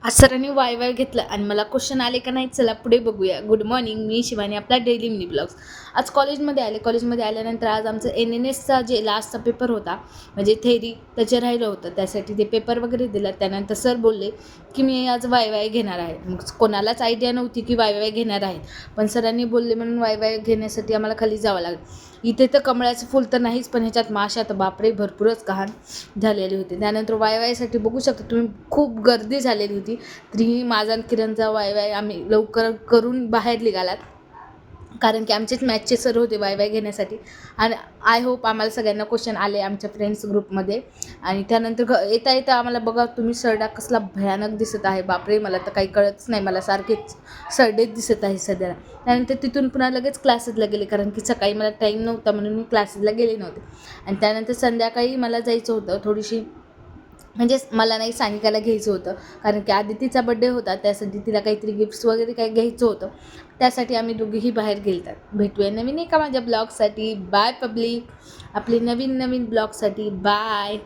आज सरांनी वाय घेतलं आणि मला क्वेश्चन आले का नाही, चला पुढे बघूया. गुड मॉर्निंग, मी शिवानी, आपला डेली मिनी ब्लॉग्स. आज कॉलेजमध्ये आल्यानंतर आज आमचं NNSचा जे लास्टचा पेपर होता, म्हणजे थेरी त्याचे राहिलं होतं. त्यासाठी ते पेपर वगैरे दिला. त्यानंतर सर बोलले की मी आज वाय घेणार आहे. मग कोणालाच आयडिया नव्हती की वाय घेणार आहेत, पण सरांनी बोलले म्हणून वाय घेण्यासाठी आम्हाला खाली जावं लागलं. इथे तर कमळाचं फुल तर नाहीच, पण ह्याच्यात माशा तर बापरे भरपूरच घाण झालेली होती. त्यानंतर वायसाठी बघू शकता तुम्ही, खूप गर्दी झालेली होती. तरीही माझा आणि किरणचा वाय आम्ही लवकर करून बाहेर निघालात, कारण की आमचेच मॅथचे सर होते वाय घेण्यासाठी. आणि आय होप आम्हाला सगळ्यांना क्वेश्चन आले आमच्या फ्रेंड्स ग्रुपमध्ये. आणि त्यानंतर येता येता आम्हाला बघा तुम्ही, सरडा कसला भयानक दिसत आहे. बापरे, मला तर काही कळतच नाही, मला सारखेच सरडेच दिसत आहे सध्याला. त्यानंतर तिथून पुन्हा लगेच क्लासेसला गेले, कारण की सकाळी मला टाईम नव्हता म्हणून मी क्लासेसला गेले नव्हते. आणि त्यानंतर संध्याकाळी मला जायचं होतं थोडीशी, म्हणजेच मला नाही, सानिकाला घ्यायचं होतं, कारण की आदितीचा बड्डे होता. त्यासाठी तिला काहीतरी गिफ्ट्स वगैरे काही घ्यायचं होतं. त्यासाठी आम्ही दोघीही बाहेर गेलतात. भेटूया नवीन एका माझ्या ब्लॉगसाठी. बाय पब्लिक, आपली नवीन ब्लॉगसाठी बाय.